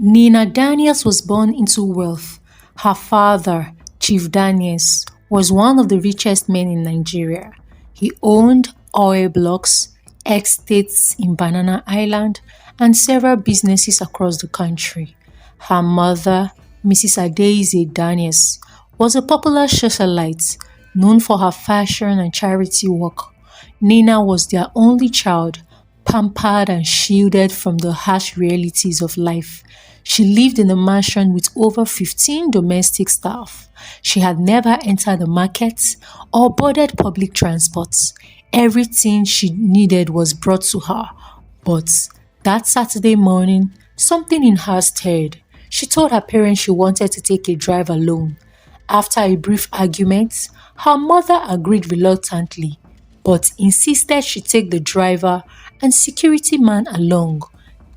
Nina Daniels was born into wealth. Her father, Chief Daniels, was one of the richest men in Nigeria. He owned oil blocks, estates in Banana Island, and several businesses across the country. Her mother, Mrs. Adaeze Daniels, was a popular socialite known for her fashion and charity work. Nina was their only child, pampered and shielded from the harsh realities of life. She lived in a mansion with over 15 domestic staff. She had never entered the market or boarded public transport. Everything she needed was brought to her. But that Saturday morning, something in her stirred. She told her parents she wanted to take a drive alone. After a brief argument, her mother agreed reluctantly, but insisted she take the driver and security man along.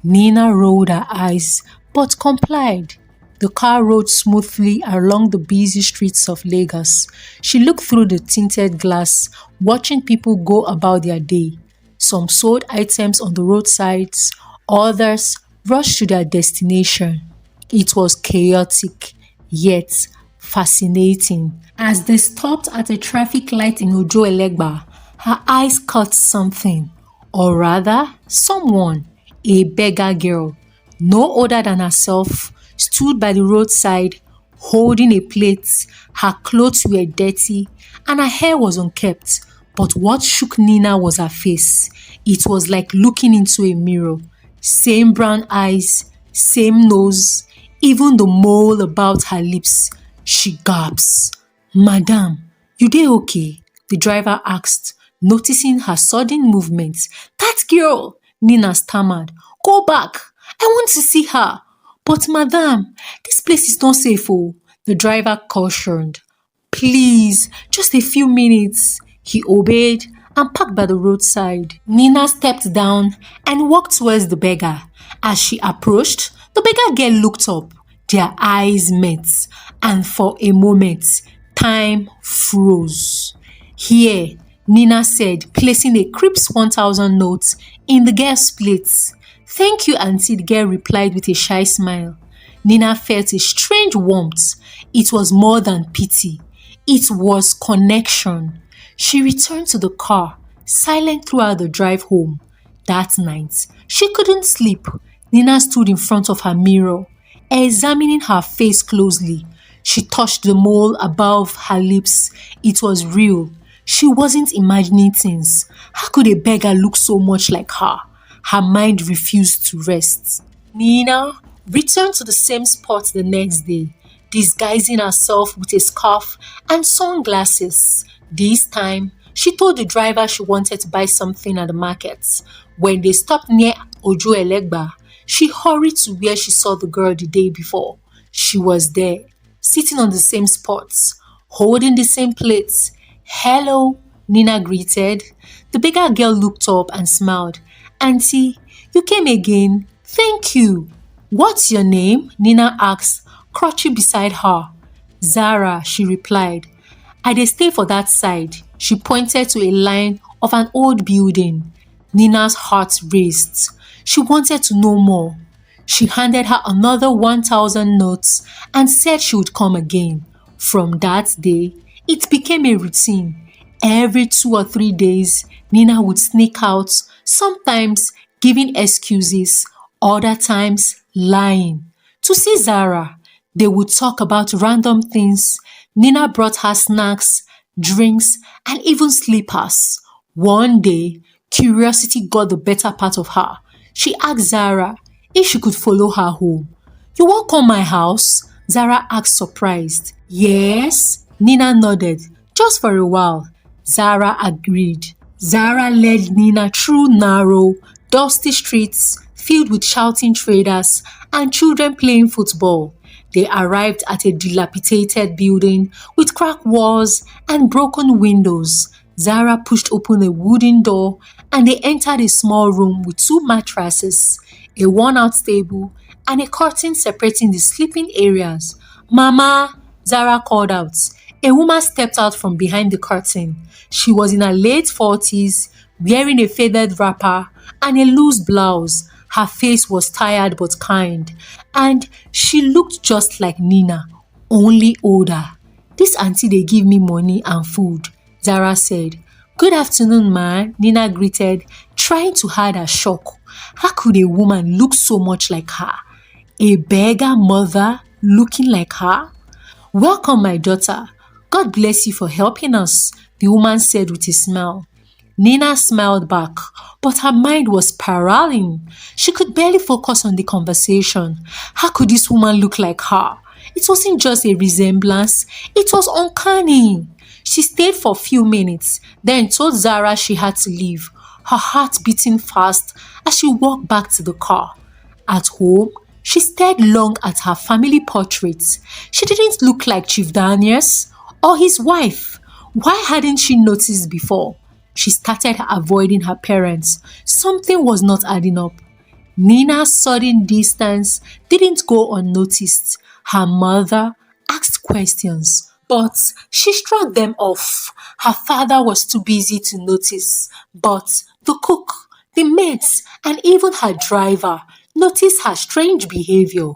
Nina rolled her eyes but complied. The car rode smoothly along the busy streets of Lagos. She looked through the tinted glass, watching people go about their day. Some sold items on the roadsides, others rushed to their destination. It was chaotic, yet fascinating. As they stopped at a traffic light in Ojo-Elegba, her eyes caught something, or rather, someone. A beggar girl, no older than herself, stood by the roadside holding a plate. Her clothes were dirty and her hair was unkempt. But what shook Nina was her face. It was like looking into a mirror. Same brown eyes, same nose, even the mole about her lips. She gasped. "Madam, you dey okay?" the driver asked, noticing her sudden movement. "That girl," Nina stammered. "Go back. I want to see her." "But madam, this place is not safe," the driver cautioned. "Please, just a few minutes." He obeyed and parked by the roadside. Nina stepped down and walked towards the beggar. As she approached, the beggar girl looked up. Their eyes met, and for a moment, time froze. "Here," Nina said, placing a crisp 1,000 note in the girl's plate. "Thank you, auntie," the girl replied with a shy smile. Nina felt a strange warmth. It was more than pity. It was connection. She returned to the car, silent throughout the drive home. That night, she couldn't sleep. Nina stood in front of her mirror, examining her face closely. She touched the mole above her lips. It was real. She wasn't imagining things. How could a beggar look so much like her? Her mind refused to rest. Nina returned to the same spot the next day, disguising herself with a scarf and sunglasses. This time, she told the driver she wanted to buy something at the market. When they stopped near Ojo-Elegba, she hurried to where she saw the girl the day before. She was there, sitting on the same spot, holding the same plates. "Hello," Nina greeted. The beggar girl looked up and smiled. "Auntie, you came again. Thank you." "What's your name?" Nina asked, crouching beside her. "Zara," she replied. "I dey stay for that side." She pointed to a line of an old building. Nina's heart raced. She wanted to know more. She handed her another 1,000 notes and said she would come again. From that day, it became a routine. Every 2 or 3 days, Nina would sneak out, sometimes giving excuses, other times lying. To see Zara, they would talk about random things. Nina brought her snacks, drinks, and even slippers. One day, curiosity got the better part of her. She asked Zara if she could follow her home. "You won't come my house?" Zara asked, surprised. "Yes," Nina nodded. "Just for a while." Zara agreed. Zara led Nina through narrow, dusty streets filled with shouting traders and children playing football. They arrived at a dilapidated building with cracked walls and broken windows. Zara pushed open a wooden door and they entered a small room with 2 mattresses, a worn-out table, and a curtain separating the sleeping areas. "Mama," Zara called out. A woman stepped out from behind the curtain. She was in her late 40s, wearing a faded wrapper and a loose blouse. Her face was tired but kind, and she looked just like Nina, only older. "This auntie dey give me money and food," Zara said. "Good afternoon, ma," Nina greeted, trying to hide her shock. How could a woman look so much like her? A beggar mother looking like her? "Welcome, my daughter. God bless you for helping us," the woman said with a smile. Nina smiled back, but her mind was spiraling. She could barely focus on the conversation. How could this woman look like her? It wasn't just a resemblance, it was uncanny. She stayed for a few minutes, then told Zara she had to leave, her heart beating fast as she walked back to the car. At home, she stared long at her family portraits. She didn't look like Chief Daniels or his wife. Why hadn't she noticed before? She started avoiding her parents. Something was not adding up. Nina's sudden distance didn't go unnoticed. Her mother asked questions, but she shrugged them off. Her father was too busy to notice. But the cook, the maids, and even her driver noticed her strange behavior.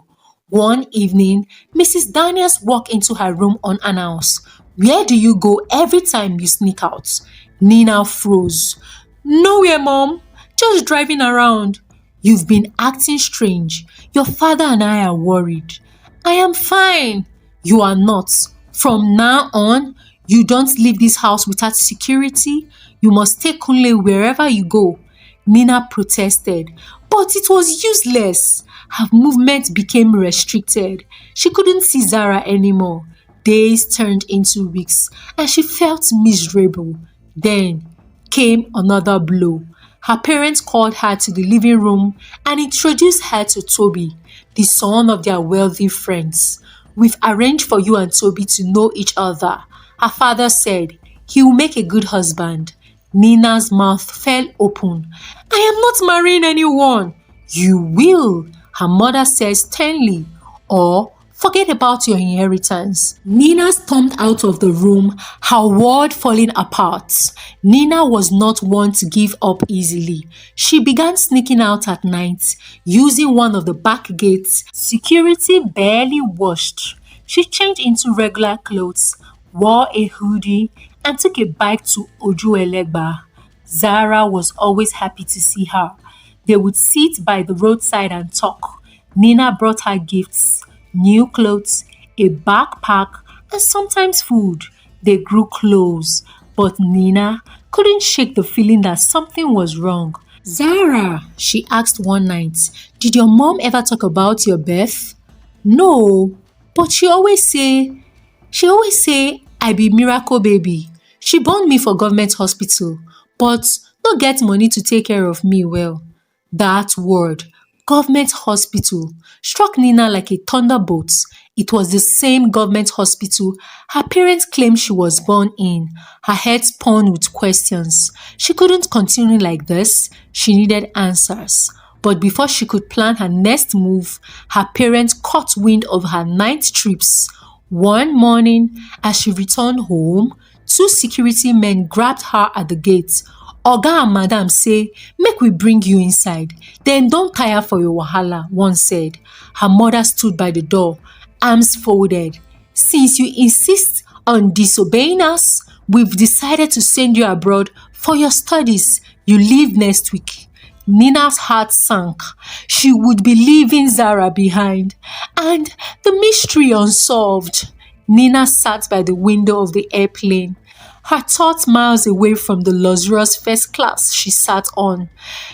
One evening, Mrs. Daniels walked into her room unannounced. "Where do you go every time you sneak out?" Nina froze. "Nowhere, Mom. Just driving around." "You've been acting strange. Your father and I are worried." "I am fine." "You are not. From now on, you don't leave this house without security. You must take Kunle wherever you go." Nina protested, but it was useless. Her movement became restricted. She couldn't see Zara anymore. Days turned into weeks, and she felt miserable. Then came another blow. Her parents called her to the living room and introduced her to Toby, the son of their wealthy friends. "We've arranged for you and Toby to know each other," her father said. "He will make a good husband." Nina's mouth fell open. "I am not marrying anyone." "You will," her mother says sternly, "or forget about your inheritance." Nina stormed out of the room, her world falling apart. Nina was not one to give up easily. She began sneaking out at night, using one of the back gates security barely washed. She changed into regular clothes, wore a hoodie, and took a bike to Ojuelegba. Zara was always happy to see her. They would sit by the roadside and talk. Nina brought her gifts, new clothes, a backpack, and sometimes food. They grew close, but Nina couldn't shake the feeling that something was wrong. "Zara," she asked one night, "did your mom ever talk about your birth?" "No, but she always say I be miracle baby. She born me for government hospital, but no get money to take care of me well." That word, government hospital, struck Nina like a thunderbolt. It was the same government hospital her parents claimed she was born in. Her head spun with questions. She couldn't continue like this. She needed answers. But before she could plan her next move, her parents caught wind of her night trips. One morning, as she returned home, two security men grabbed her at the gate. "Oga and madam say, make we bring you inside. Then don't tire for your wahala," one said. Her mother stood by the door, arms folded. "Since you insist on disobeying us, we've decided to send you abroad for your studies. You leave next week." Nina's heart sank. She would be leaving Zara behind, and the mystery unsolved. Nina sat by the window of the airplane, her thoughts miles away from the luxurious first class she sat on.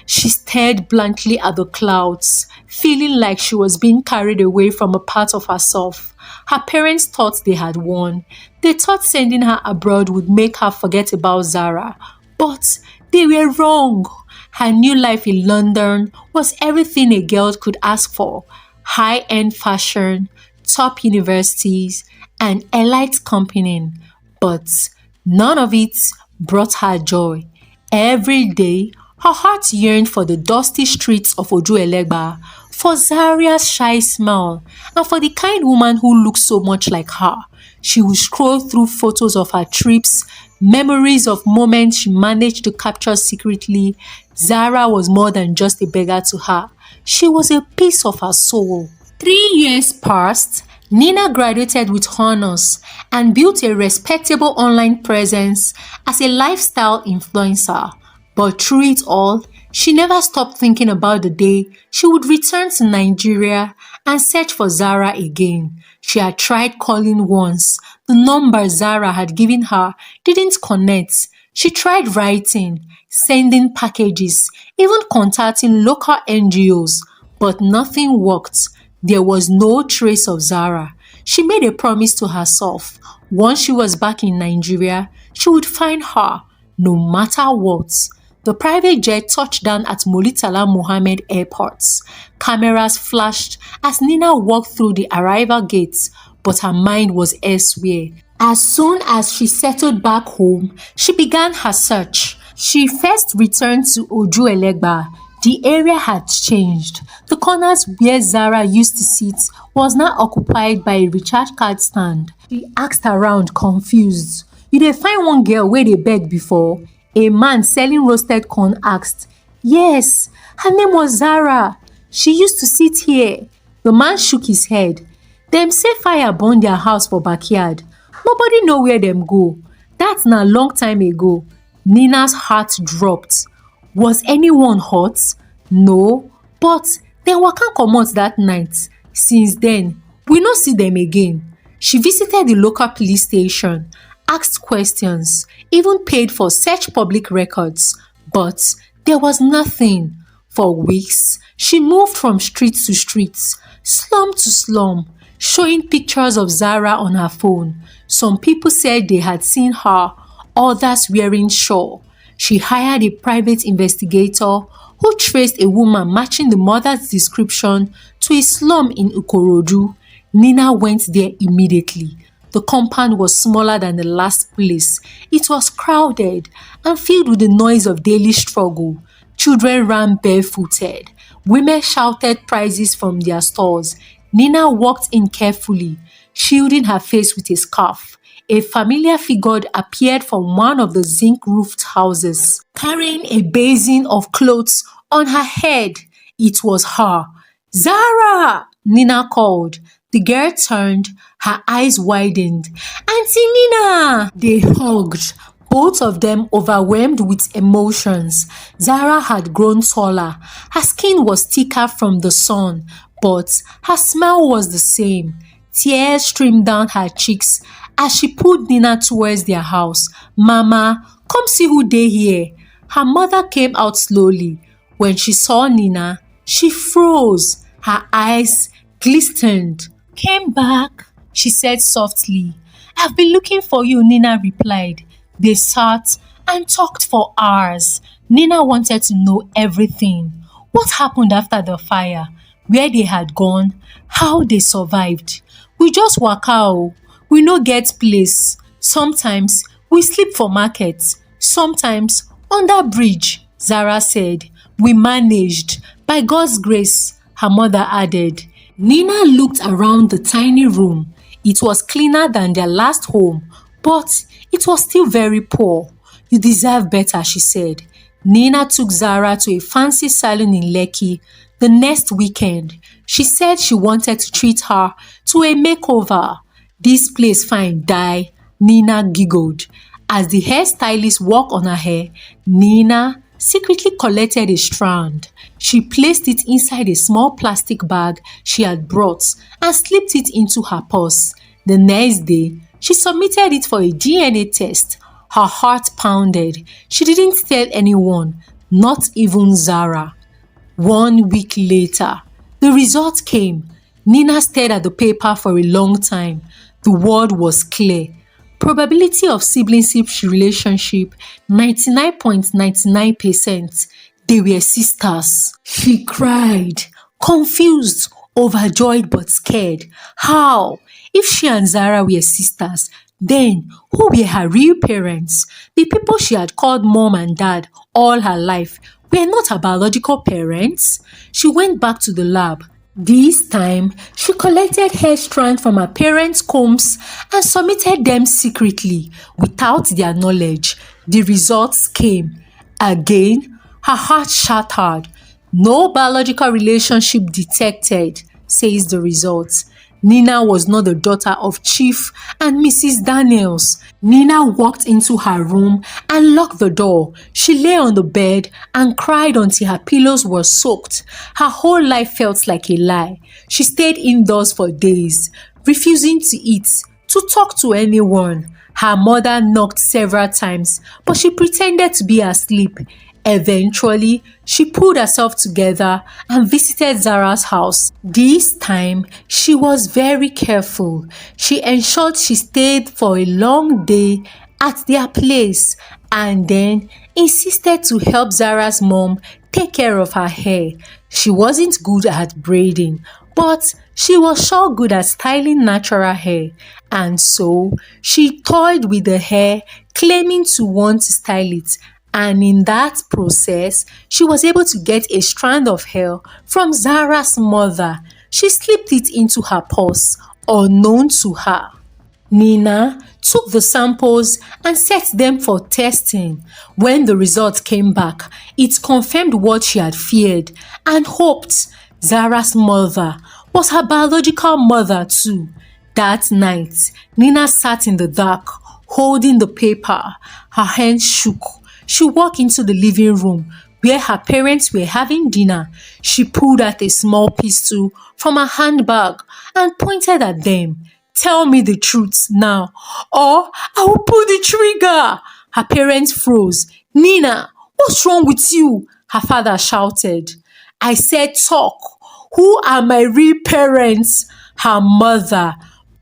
She stared blankly at the clouds, feeling like she was being carried away from a part of herself. Her parents thought they had won. They thought sending her abroad would make her forget about Zara. But they were wrong. Her new life in London was everything a girl could ask for. High-end fashion, top universities, and elite company. But none of it brought her joy. Every day, her heart yearned for the dusty streets of Ojuelegba, for Zaria's shy smile, and for the kind woman who looked so much like her. She would scroll through photos of her trips, memories of moments she managed to capture secretly. Zara was more than just a beggar to her. She was a piece of her soul. 3 years passed. Nina graduated with honors and built a respectable online presence as a lifestyle influencer. But through it all, she never stopped thinking about the day she would return to Nigeria and search for Zara again. She had tried calling once. The number Zara had given her didn't connect. She tried writing, sending packages, even contacting local NGOs, but nothing worked. There was no trace of Zara. She made a promise to herself. Once she was back in Nigeria, she would find her, no matter what. The private jet touched down at Molitala Mohammed Airport. Cameras flashed as Nina walked through the arrival gates, but her mind was elsewhere. As soon as she settled back home, she began her search. She first returned to Ojuelegba. The area had changed. The corners where Zara used to sit was now occupied by a recharge card stand. She asked around, confused. "You dey find one girl wey dey beg before?" A man selling roasted corn asked. "Yes, her name was Zara. She used to sit here." The man shook his head. "Dem say fire burn their house for backyard. Nobody know where dem go. Dat na long time ago." Nina's heart dropped. Was anyone hurt? No, but dem waka comot dat night. Since then, we no see dem again. She visited the local police station, asked questions, even paid for search public records, but there was nothing. For weeks, she moved from street to street, slum to slum, showing pictures of Zara on her phone. Some people said they had seen her, others wearing shawl. She hired a private investigator who traced a woman matching the mother's description to a slum in Ikorodu. Nina went there immediately. The compound was smaller than the last place. It was crowded and filled with the noise of daily struggle. Children ran barefooted. Women shouted prices from their stores. Nina walked in carefully, shielding her face with a scarf. A familiar figure appeared from one of the zinc-roofed houses, carrying a basin of clothes on her head. It was her. "Zara!" Nina called. The girl turned, her eyes widened. "Auntie Nina!" They hugged, both of them overwhelmed with emotions. Zara had grown taller. Her skin was thicker from the sun, but her smile was the same. Tears streamed down her cheeks as she pulled Nina towards their house. "Mama, come see who dey here." Her mother came out slowly. When she saw Nina, she froze. Her eyes glistened. "Came back," she said softly. "I've been looking for you," Nina replied. They sat and talked for hours. Nina wanted to know everything. What happened after the fire? Where they had gone? How they survived? "We just waka o. We no get place. Sometimes we sleep for market. Sometimes under bridge," Zara said. "We managed. By God's grace," her mother added. Nina looked around the tiny room. It was cleaner than their last home, but it was still very poor. "You deserve better," she said. Nina took Zara to a fancy salon in Lekki. The next weekend, she said she wanted to treat her to a makeover. "This place fine die," Nina giggled. As the hairstylist worked on her hair, Nina secretly collected a strand. She placed it inside a small plastic bag she had brought and slipped it into her purse. The next day, she submitted it for a DNA test. Her heart pounded. She didn't tell anyone, not even Zara. 1 week later, the result came. Nina stared at the paper for a long time. The word was clear. Probability of sibling-ship relationship 99.99%. They were sisters. She cried, confused, overjoyed but scared. How? If she and Zara were sisters, then who were her real parents? The people she had called mom and dad all her life were not her biological parents. She went back to the lab. This time, she collected hair strands from her parents' combs and submitted them secretly without their knowledge. The results came. Again, her heart shattered. No biological relationship detected, says the results. Nina was not the daughter of Chief and Mrs. Daniels. Nina walked into her room and locked the door. She lay on the bed and cried until her pillows were soaked. Her whole life felt like a lie. She stayed indoors for days, refusing to eat, to talk to anyone. Her mother knocked several times, but she pretended to be asleep. Eventually, she pulled herself together and visited Zara's house. This time, she was very careful. She ensured she stayed for a long day at their place and then insisted to help Zara's mom take care of her hair. She wasn't good at braiding, but she was sure good at styling natural hair, and so she toyed with the hair, claiming to want to style it. And in that process, she was able to get a strand of hair from Zara's mother. She slipped it into her purse, unknown to her. Nina took the samples and set them for testing. When the results came back, it confirmed what she had feared and hoped. Zara's mother was her biological mother too. That night, Nina sat in the dark, holding the paper. Her hands shook. She walked into the living room where her parents were having dinner. She pulled out a small pistol from her handbag and pointed at them. "Tell me the truth now, or I will pull the trigger." Her parents froze. "Nina, what's wrong with you?" her father shouted. "I said talk. Who are my real parents?" Her mother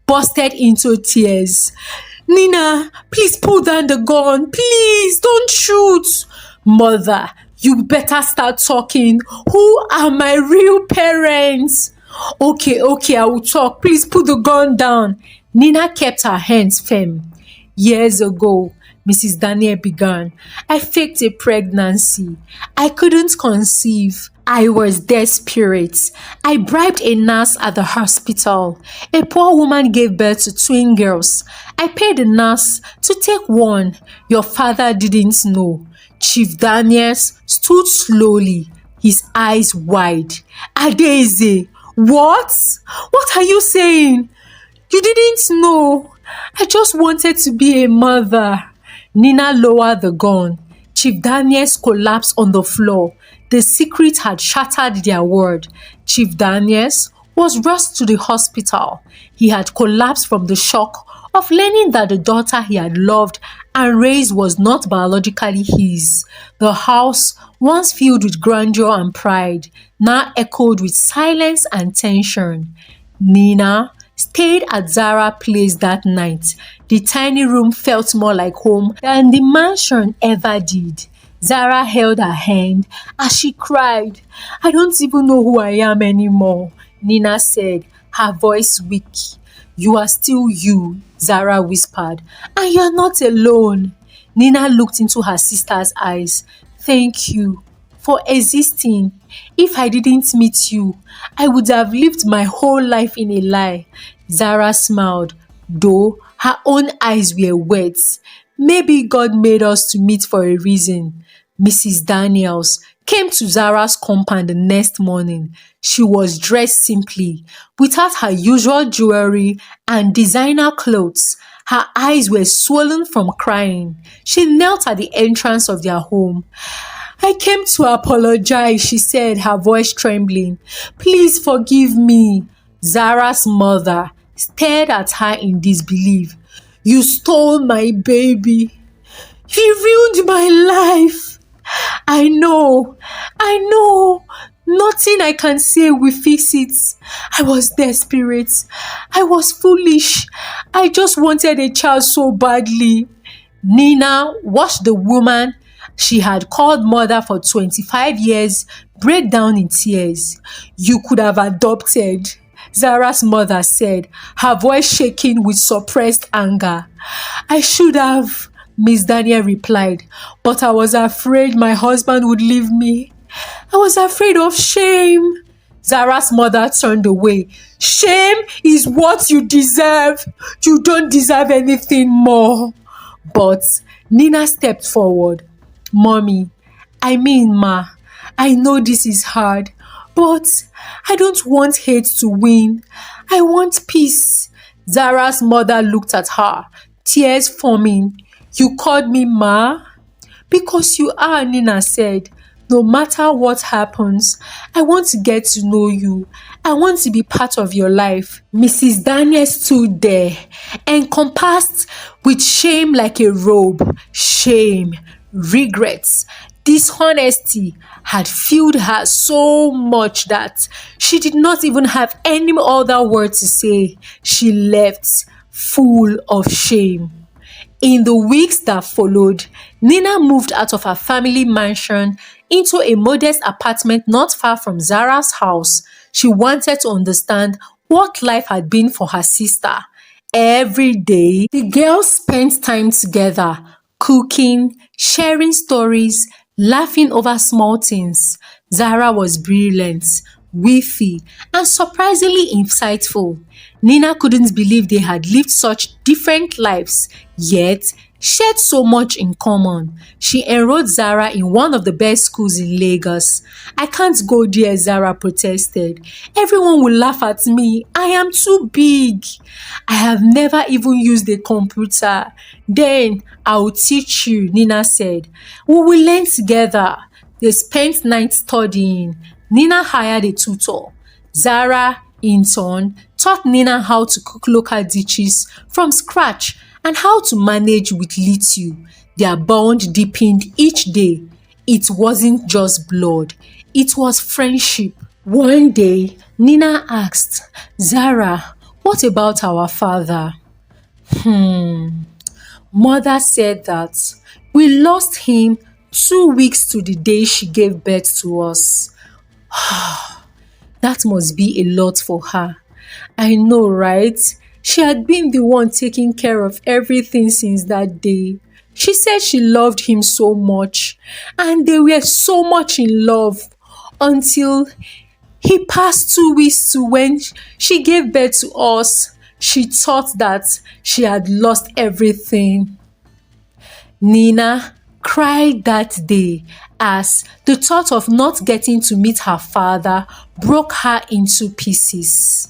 bursted into tears. "Nina, please pull down the gun. Please, don't shoot." "Mother, you better start talking. Who are my real parents?" Okay, I will talk. Please put the gun down." Nina kept her hands firm. "Years ago," Mrs. Daniel began, "I faked a pregnancy. I couldn't conceive. I was desperate. I bribed a nurse at the hospital. A poor woman gave birth to twin girls. I paid the nurse to take one. Your father didn't know." Chief Daniels stood slowly, his eyes wide. "Adaeze, what? What are you saying? You didn't know. I just wanted to be a mother." Nina lowered the gun. Chief Daniels collapsed on the floor. The secret had shattered their world. Chief Daniels was rushed to the hospital. He had collapsed from the shock of learning that the daughter he had loved and raised was not biologically his. The house, once filled with grandeur and pride, now echoed with silence and tension. Nina stayed at Zara Place that night. The tiny room felt more like home than the mansion ever did. Zara held her hand as she cried. "I don't even know who I am anymore," Nina said, her voice weak. "You are still you," Zara whispered, "and you're not alone." Nina looked into her sister's eyes. "Thank you for existing. If I didn't meet you, I would have lived my whole life in a lie." Zara smiled, though her own eyes were wet. "Maybe God made us to meet for a reason." Mrs. Daniels came to Zara's compound the next morning. She was dressed simply, without her usual jewelry and designer clothes. Her eyes were swollen from crying. She knelt at the entrance of their home. "I came to apologize," she said, her voice trembling. "Please forgive me." Zara's mother stared at her in disbelief. "You stole my baby. You ruined my life." I know. Nothing I can say will fix it. I was desperate. I was foolish. I just wanted a child so badly." Nina watched the woman she had called mother for 25 years break down in tears. "You could have adopted," Zara's mother said, her voice shaking with suppressed anger. "I should have," Miss Daniel replied, "but I was afraid my husband would leave me. I was afraid of shame." Zara's mother turned away. "Shame is what you deserve. You don't deserve anything more." But Nina stepped forward. "Mommy, I mean, Ma, I know this is hard, but I don't want hate to win. I want peace. Zara's mother looked at her, tears forming. You called me Ma? Because you are, Nina said. No matter what happens, I want to get to know you. I want to be part of your life. Mrs. Daniel stood there, encompassed with shame like a robe. Shame, regrets, dishonesty had filled her so much that she did not even have any other word to say. She left full of shame. In the weeks that followed, Nina moved out of her family mansion into a modest apartment not far from Zara's house. She wanted to understand what life had been for her sister. Every day, the girls spent time together, cooking, sharing stories, laughing over small things. Zara was brilliant, witty, and surprisingly insightful. Nina couldn't believe they had lived such different lives, yet shared so much in common. She enrolled Zara in one of the best schools in Lagos. I can't go there, Zara protested. Everyone will laugh at me. I am too big. I have never even used a computer. Then I'll teach you, Nina said. We will learn together. They spent nights studying. Nina hired a tutor. Zara, in turn, taught Nina how to cook local dishes from scratch and how to manage with little. Their bond deepened each day. It wasn't just blood, it was friendship. One day, Nina asked, Zara, what about our father? Mother said that we lost him 2 weeks to the day she gave birth to us. That must be a lot for her. I know, right? She had been the one taking care of everything since that day. She said she loved him so much, and they were so much in love until he passed 2 weeks to when she gave birth to us. She thought that she had lost everything. Nina cried that day as the thought of not getting to meet her father broke her into pieces.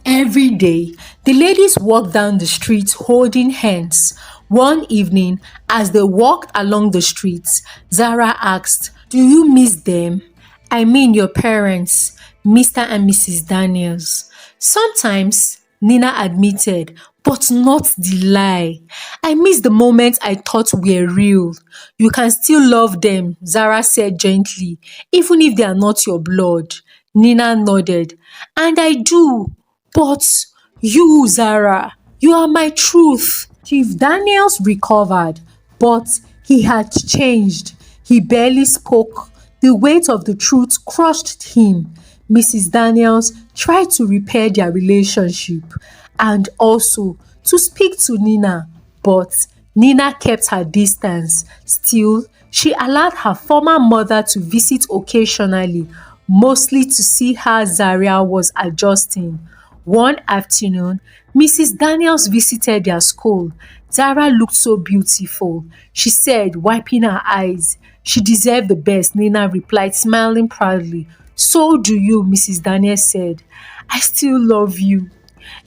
Every day, the ladies walked down the street holding hands. One evening, as they walked along the streets, Zara asked, Do you miss them? I mean your parents, Mr. and Mrs. Daniels. Sometimes, Nina admitted, but not the lie. I miss the moments I thought were real. You can still love them, Zara said gently, even if they are not your blood. Nina nodded. And I do. But you, Zara, you are my truth. Chief Daniels recovered, but he had changed. He barely spoke. The weight of the truth crushed him. Mrs. Daniels tried to repair their relationship and also to speak to Nina, but Nina kept her distance. Still, she allowed her former mother to visit occasionally, mostly to see how Zaria was adjusting. One afternoon, Mrs. Daniels visited their school. Zara looked so beautiful, she said, wiping her eyes. She deserved the best, Nina replied, smiling proudly. So do you, Mrs. Daniels said. I still love you,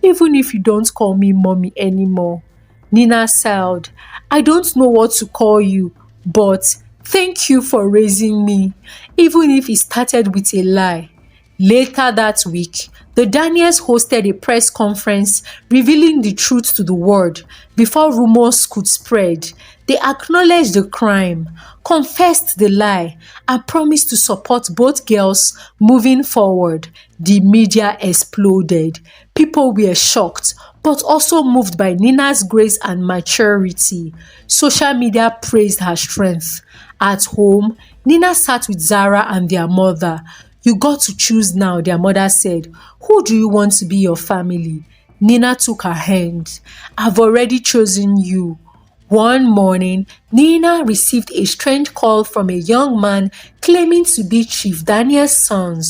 even if you don't call me mommy anymore. Nina sighed. I don't know what to call you, but thank you for raising me, even if it started with a lie. Later that week, the Daniels hosted a press conference revealing the truth to the world before rumors could spread. They acknowledged the crime, confessed the lie, and promised to support both girls moving forward. The media exploded. People were shocked, but also moved by Nina's grace and maturity. Social media praised her strength. At home, Nina sat with Zara and their mother. You got to choose now, their mother said. Who do you want to be your family? Nina took her hand. I've already chosen you. One morning, Nina received a strange call from a young man claiming to be Chief Daniel's son.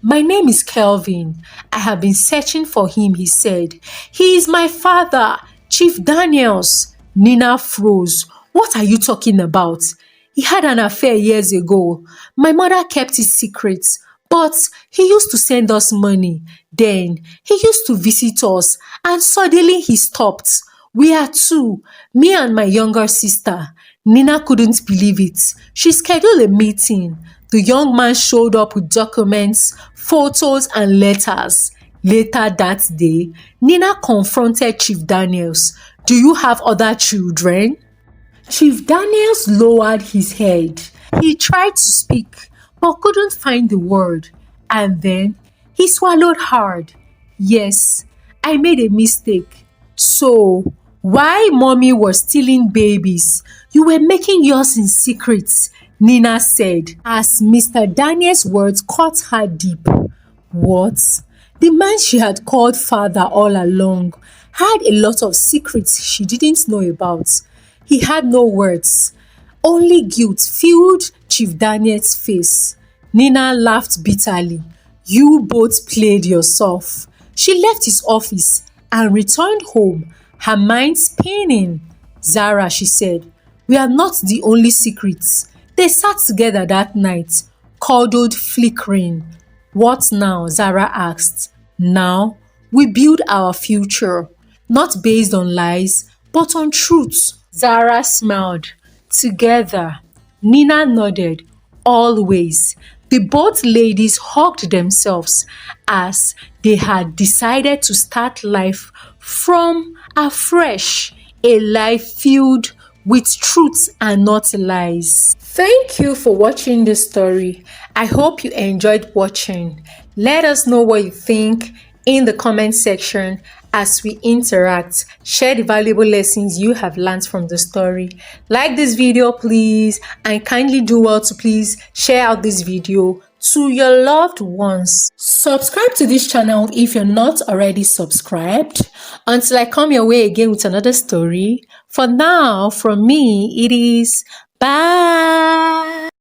My name is Kelvin. I have been searching for him, he said. He is my father, Chief Daniels. Nina froze. What are you talking about? He had an affair years ago. My mother kept it secret, but he used to send us money. Then he used to visit us, and suddenly he stopped. We are two, me and my younger sister. Nina couldn't believe it. She scheduled a meeting. The young man showed up with documents, photos, and letters. Later that day, Nina confronted Chief Daniels. Do you have other children? Chief Daniels lowered his head. He tried to speak but couldn't find the word. And then he swallowed hard. Yes, I made a mistake. So, while mommy was stealing babies, you were making yours in secret, Nina said, as Mr. Daniel's words cut her deep. What? The man she had called father all along had a lot of secrets she didn't know about. He had no words. Only guilt filled Chief Daniel's face. Nina laughed bitterly. You both played yourself. She left his office and returned home, her mind spinning. Zara, she said, we are not the only secrets. They sat together that night, cuddled, flickering. What now? Zara asked. Now, we build our future, not based on lies, but on truth. Zara smiled. Together. Nina nodded. Always. The both ladies hugged themselves as they had decided to start life from afresh, a life filled with truth and not lies. Thank you for watching this story. I hope you enjoyed watching. Let us know what you think in the comment section as we interact. Share the valuable lessons you have learned from the story. Like this video, please, and kindly do well to please share out this video to your loved ones. Subscribe to this channel if you're not already subscribed. Until I come your way again with another story. For now, from me, it is bye.